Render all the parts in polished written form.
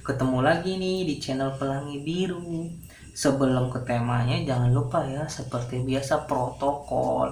Ketemu lagi nih di channel Pelangi Biru. Sebelum ke temanya, jangan lupa ya, seperti biasa protokol,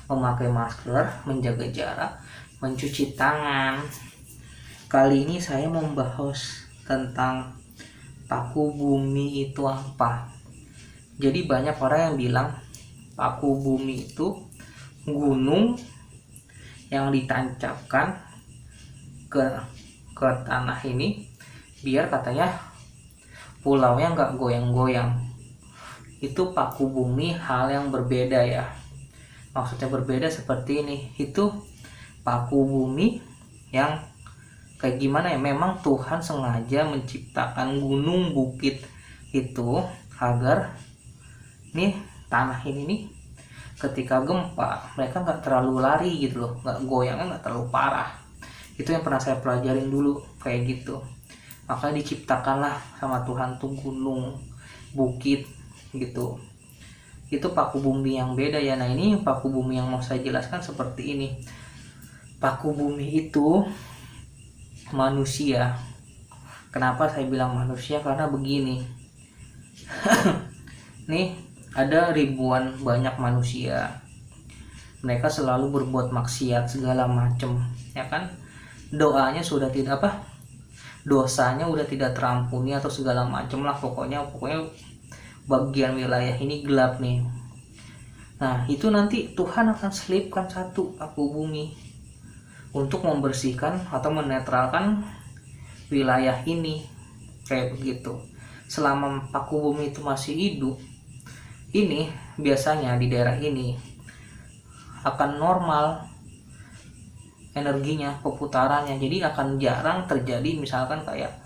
memakai masker, menjaga jarak, mencuci tangan. Kali ini saya membahas tentang paku bumi itu apa. Jadi banyak orang yang bilang paku bumi itu gunung yang ditancapkan ke tanah ini biar katanya pulaunya nggak goyang-goyang. Itu paku bumi hal yang berbeda ya, maksudnya berbeda seperti ini. Itu paku bumi yang kayak gimana ya, memang Tuhan sengaja menciptakan gunung bukit itu agar nih tanah ini nih ketika gempa mereka nggak terlalu lari gitu loh, nggak goyangnya nggak terlalu parah. Itu yang pernah saya pelajarin dulu kayak gitu. Makanya diciptakanlah sama Tuhan tuh gunung, bukit gitu. Itu paku bumi yang beda ya. Nah ini paku bumi yang mau saya jelaskan seperti ini. Paku bumi itu manusia. Kenapa saya bilang manusia? Karena begini. Nih ada ribuan banyak manusia. Mereka selalu berbuat maksiat segala macem, ya kan? Doanya sudah tidak dosanya udah tidak terampuni atau segala macem lah, pokoknya bagian wilayah ini gelap nih. Nah itu nanti Tuhan akan selipkan satu paku bumi untuk membersihkan atau menetralkan wilayah ini kayak begitu. Selama paku bumi itu masih hidup, ini biasanya di daerah ini akan normal energinya, perputarannya. Jadi akan jarang terjadi misalkan kayak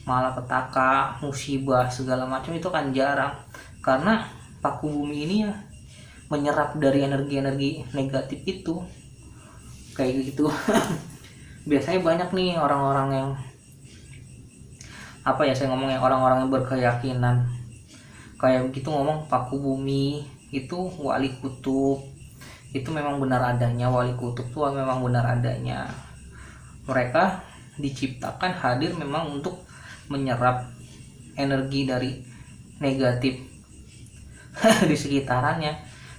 malapetaka, musibah segala macam, itu kan jarang karena paku bumi ini ya menyerap dari energi-energi negatif itu kayak gitu. Biasanya banyak nih orang-orang yang saya ngomongnya orang-orang yang berkeyakinan kayak begitu, ngomong paku bumi itu wali kutub. Itu memang benar adanya, wali kutub tuh memang benar adanya. Mereka diciptakan hadir memang untuk menyerap energi dari negatif di sekitarannya.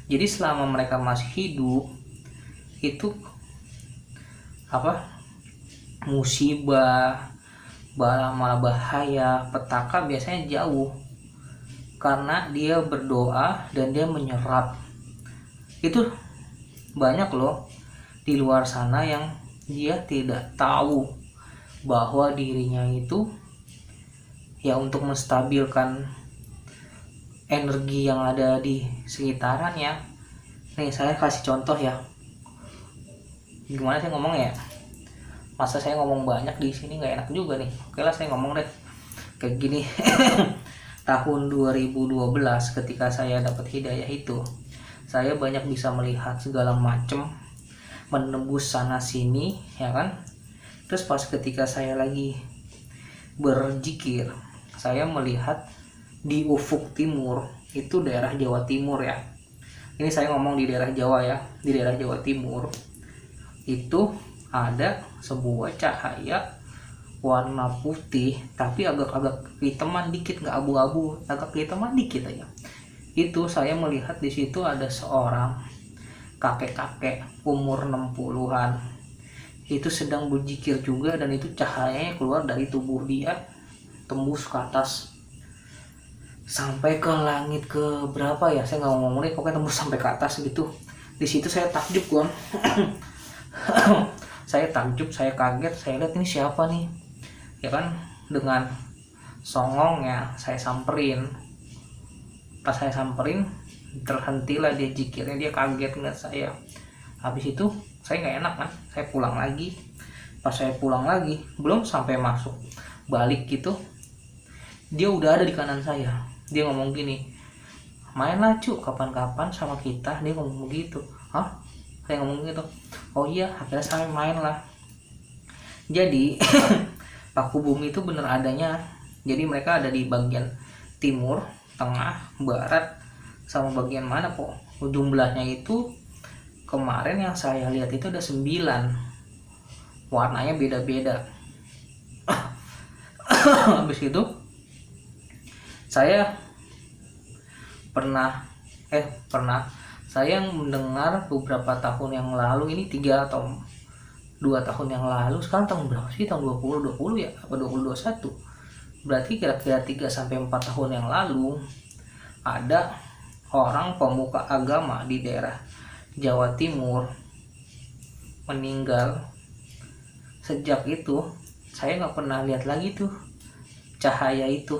Jadi selama mereka masih hidup itu musibah, malah bahaya, petaka biasanya jauh karena dia berdoa dan dia menyerap. Itu banyak loh di luar sana yang dia tidak tahu bahwa dirinya itu ya untuk menstabilkan energi yang ada di sekitarannya. Nih saya kasih contoh ya, gimana saya ngomong ya, masa saya ngomong banyak di sini nggak enak juga nih. Oke lah, saya ngomong deh kayak gini. Tahun 2012 ketika saya dapat hidayah itu, saya banyak bisa melihat segala macam, menembus sana sini ya kan. Terus pas ketika saya lagi berzikir, saya melihat di ufuk timur, itu daerah Jawa Timur ya. Ini saya ngomong di daerah Jawa ya, di daerah Jawa Timur. Itu ada sebuah cahaya warna putih tapi agak-agak hitaman dikit, nggak abu-abu, agak hitaman dikit aja. Itu saya melihat di situ ada seorang kakek-kakek umur 60-an. Itu sedang berzikir juga, dan itu cahayanya keluar dari tubuh dia, tembus ke atas sampai ke langit ke berapa ya, saya nggak ngomong nih, pokoknya tembus sampai ke atas gitu. Di situ saya takjub kan. Saya takjub, saya kaget, saya lihat ini siapa nih ya kan. Dengan songongnya saya samperin. Pas saya samperin, terhentilah dia zikirnya, dia kaget ngeliat saya. Habis itu saya nggak enak kan, saya pulang lagi. Pas saya pulang lagi, belum sampai masuk balik gitu, dia udah ada di kanan saya. Dia ngomong gini, mainlah cu kapan-kapan sama kita. Dia ngomong begitu. Hah? Saya ngomong gitu. Oh iya, akhirnya saya main lah. Jadi paku bumi itu bener adanya. Jadi mereka ada di bagian timur, tengah, barat, sama bagian mana kok. Jumlahnya itu kemarin yang saya lihat itu ada 9. Warnanya beda-beda. Habis itu saya pernah saya mendengar beberapa tahun yang lalu, ini 2 tahun yang lalu, sekarang tahun berapa sih, tahun 2020 ya apa 2021, berarti kira-kira 3 sampai 4 tahun yang lalu ada orang pemuka agama di daerah Jawa Timur meninggal. Sejak itu saya nggak pernah lihat lagi tuh cahaya itu.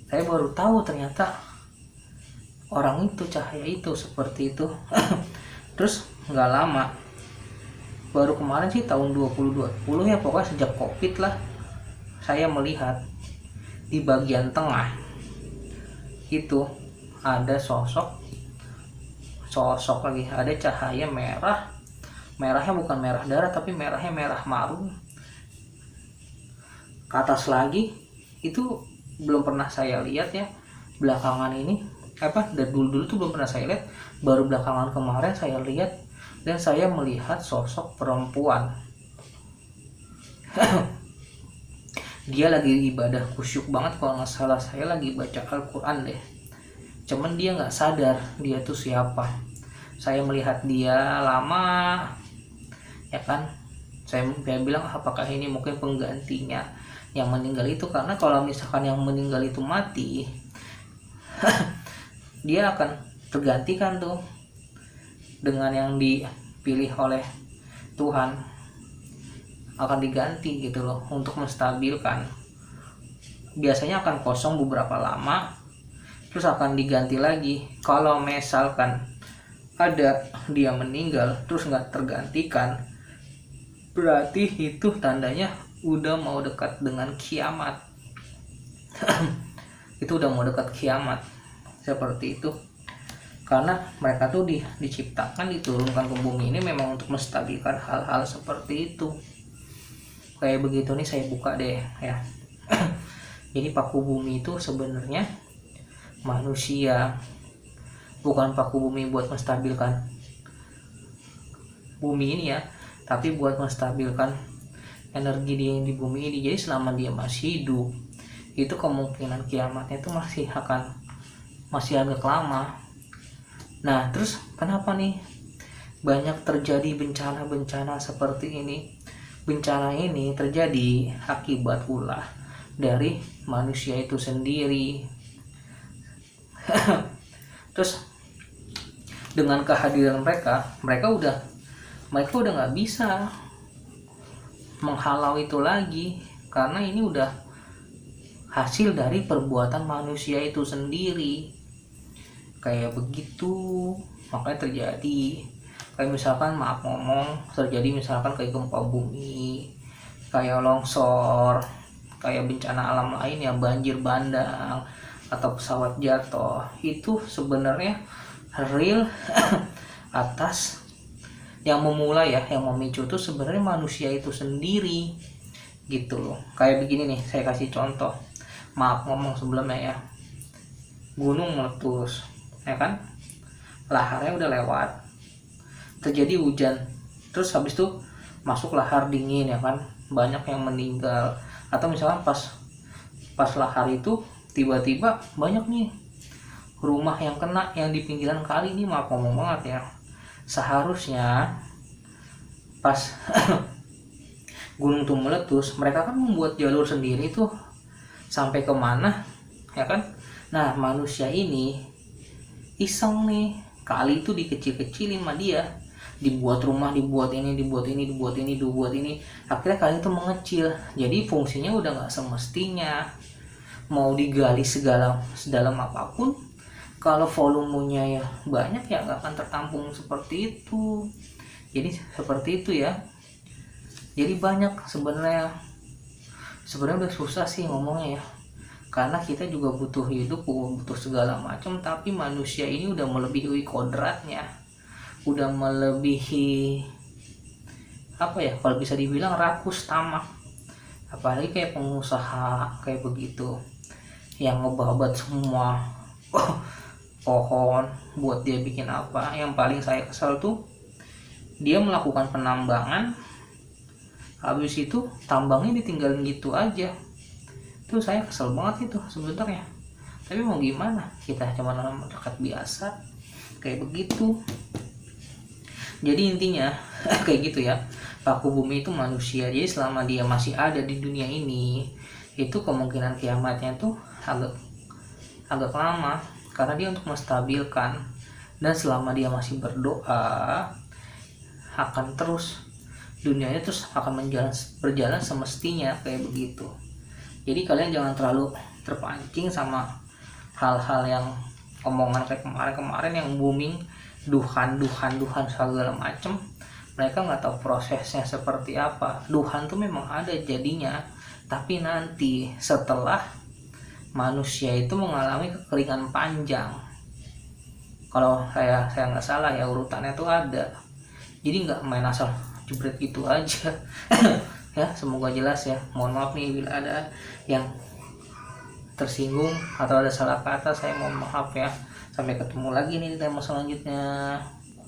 Saya baru tahu ternyata orang itu, cahaya itu seperti itu. Terus nggak lama, baru kemarin sih tahun 2020 ya, pokoknya sejak COVID lah, saya melihat di bagian tengah itu ada sosok lagi, ada cahaya merahnya bukan merah darah, tapi merahnya merah marun. Ke atas lagi itu belum pernah saya lihat ya, belakangan ini dari dulu tuh belum pernah saya lihat, baru belakangan kemarin saya lihat, dan saya melihat sosok perempuan. Dia lagi ibadah khusyuk banget, kalau nggak salah saya lagi baca Al-Quran deh, cuman dia nggak sadar dia tuh siapa. Saya melihat dia lama ya kan, saya bilang apakah ini mungkin penggantinya yang meninggal itu, karena kalau misalkan yang meninggal itu mati dia akan tergantikan tuh dengan yang dipilih oleh Tuhan, akan diganti gitu loh, untuk menstabilkan. Biasanya akan kosong beberapa lama, terus akan diganti lagi. Kalau misalkan ada dia meninggal terus nggak tergantikan, berarti itu tandanya udah mau dekat dengan kiamat. Itu udah mau dekat kiamat seperti itu. Karena mereka tuh diciptakan, diturunkan ke bumi ini memang untuk menstabilkan hal-hal seperti itu. Kayak begitu nih, saya buka deh ya. Jadi paku bumi itu sebenarnya manusia, bukan paku bumi buat menstabilkan bumi ini ya, tapi buat menstabilkan energi dia yang di bumi ini. Jadi selama dia masih hidup, itu kemungkinan kiamatnya itu masih agak lama. Nah, terus kenapa nih banyak terjadi bencana-bencana seperti ini? Bencana ini terjadi akibat ulah dari manusia itu sendiri. Terus dengan kehadiran mereka udah nggak bisa menghalau itu lagi, karena ini udah hasil dari perbuatan manusia itu sendiri. Kayak begitu, makanya terjadi kayak misalkan, maaf ngomong, terjadi misalkan kayak gempa bumi, kayak longsor, kayak bencana alam lain ya, banjir bandang atau pesawat jatuh. Itu sebenarnya real atas yang memulai ya, yang memicu itu sebenarnya manusia itu sendiri gitu loh. Kayak begini nih, saya kasih contoh, maaf ngomong sebelumnya ya, gunung meletus ya kan, laharnya udah lewat, terjadi hujan, terus habis itu masuk lahar dingin ya kan, banyak yang meninggal. Atau misalkan pas lahar itu tiba-tiba banyak nih rumah yang kena, yang di pinggiran kali ini, maaf ngomong banget ya, seharusnya pas gunung itu meletus, mereka kan membuat jalur sendiri tuh sampai kemana ya kan. Nah, manusia ini iseng nih, kali itu dikecil-kecilin sama dia, dibuat rumah, dibuat ini, akhirnya kali itu mengecil. Jadi fungsinya udah nggak semestinya. Mau digali sedalam apapun, kalau volumenya ya banyak ya nggak akan tertampung seperti itu. Jadi seperti itu ya. Jadi banyak sebenarnya udah susah sih ngomongnya ya, karena kita juga butuh hidup, butuh segala macam, tapi manusia ini udah melebihi kodratnya, udah melebihi apa ya, kalau bisa dibilang rakus tamak. Apalagi kayak pengusaha kayak begitu, yang ngebabat semua pohon buat dia bikin apa. Yang paling saya kesel tuh, dia melakukan penambangan habis itu tambangnya ditinggalin gitu aja. Itu saya kesel banget itu sebenarnya, tapi mau gimana, kita cuma masyarakat biasa kayak begitu. Jadi intinya kayak gitu ya, paku bumi itu manusia. Jadi selama dia masih ada di dunia ini, itu kemungkinan kiamatnya tuh agak lama, karena dia untuk menstabilkan. Dan selama dia masih berdoa, akan terus dunianya terus akan berjalan semestinya kayak begitu. Jadi kalian jangan terlalu terpancing sama hal-hal yang omongan kayak kemarin yang booming, Tuhan segala macem. Mereka nggak tahu prosesnya seperti apa. Tuhan tuh memang ada jadinya, tapi nanti setelah manusia itu mengalami kekeringan panjang. Kalau saya nggak salah ya, urutannya tuh ada. Jadi nggak main asal jebret gitu aja. Ya, semoga jelas ya. Mohon maaf nih bila ada yang tersinggung atau ada salah kata, saya mohon maaf ya. Sampai ketemu lagi nih di tema selanjutnya.